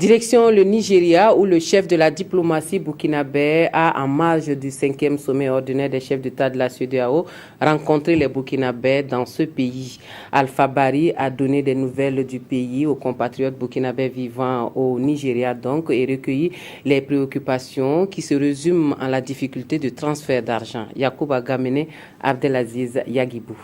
Direction le Nigeria où le chef de la diplomatie burkinabé a, en marge du 5e sommet ordinaire des chefs d'État de la CEDEAO, rencontré les Burkinabés dans ce pays. Alpha Bari a donné des nouvelles du pays aux compatriotes burkinabés vivant au Nigeria donc et recueilli les préoccupations qui se résument en la difficulté de transfert d'argent. Yacouba Gamene, Abdelaziz Yagibou.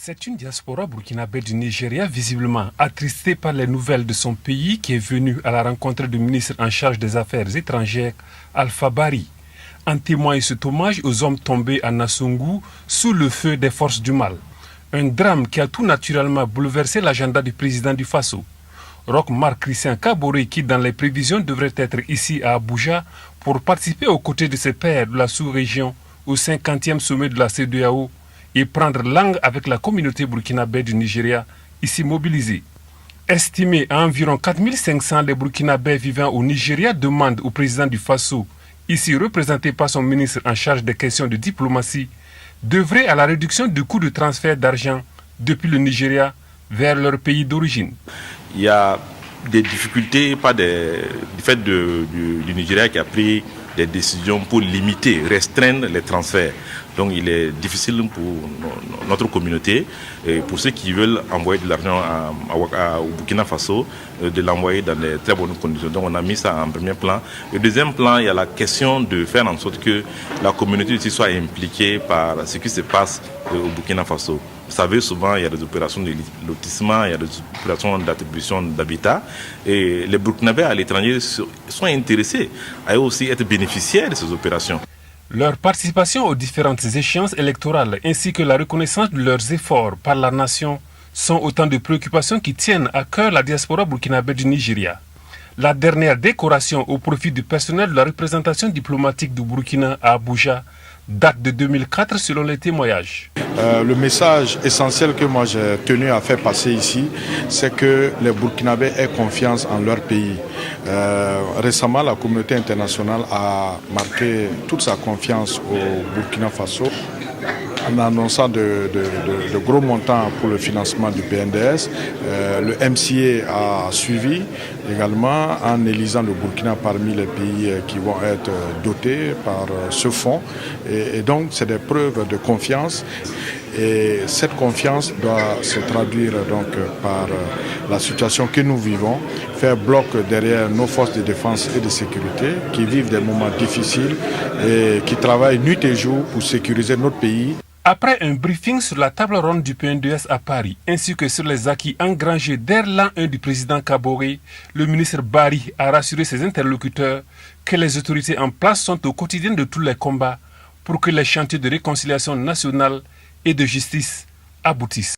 C'est une diaspora burkinabé du Nigeria visiblement attristée par les nouvelles de son pays qui est venue à la rencontre du ministre en charge des Affaires étrangères, Alpha Bari. En témoigne cet hommage aux hommes tombés à Nassungou sous le feu des forces du mal. Un drame qui a tout naturellement bouleversé l'agenda du président du Faso. Roch Marc Christian Kaboré, qui dans les prévisions devrait être ici à Abuja pour participer aux côtés de ses pairs de la sous-région au 50e sommet de la CEDEAO, et prendre langue avec la communauté burkinabé du Nigeria, ici mobilisée. Estimé à environ 4500, les Burkinabés vivant au Nigeria demandent au président du Faso, ici représenté par son ministre en charge des questions de diplomatie, d'œuvrer à la réduction du coût de transfert d'argent depuis le Nigeria vers leur pays d'origine. Il y a des difficultés du fait du Nigeria qui a pris des décisions pour limiter, restreindre les transferts. Donc il est difficile pour notre communauté et pour ceux qui veulent envoyer de l'argent au Burkina Faso, de l'envoyer dans de très bonnes conditions. Donc on a mis ça en premier plan. Le deuxième plan, il y a la question de faire en sorte que la communauté ici soit impliquée par ce qui se passe au Burkina Faso. Vous savez, souvent, il y a des opérations de lotissement, il y a des opérations d'attribution d'habitat. Et les Burkinabés à l'étranger sont intéressés à eux aussi être bénéficiaires de ces opérations. Leur participation aux différentes échéances électorales ainsi que la reconnaissance de leurs efforts par la nation sont autant de préoccupations qui tiennent à cœur la diaspora burkinabé du Nigeria. La dernière décoration au profit du personnel de la représentation diplomatique du Burkina à Abuja date de 2004 selon les témoignages. Le message essentiel que moi j'ai tenu à faire passer ici, c'est que les Burkinabés aient confiance en leur pays. Récemment, la communauté internationale a marqué toute sa confiance au Burkina Faso en annonçant de gros montants pour le financement du PNDS. Le MCA a suivi également en élisant le Burkina parmi les pays qui vont être dotés par ce fonds. Et donc, c'est des preuves de confiance. Et cette confiance doit se traduire donc par la situation que nous vivons, faire bloc derrière nos forces de défense et de sécurité qui vivent des moments difficiles et qui travaillent nuit et jour pour sécuriser notre pays. Après un briefing sur la table ronde du PNDS à Paris, ainsi que sur les acquis engrangés dès l'an 1 du président Kaboré, le ministre Bari a rassuré ses interlocuteurs que les autorités en place sont au quotidien de tous les combats pour que les chantiers de réconciliation nationale et de justice aboutissent.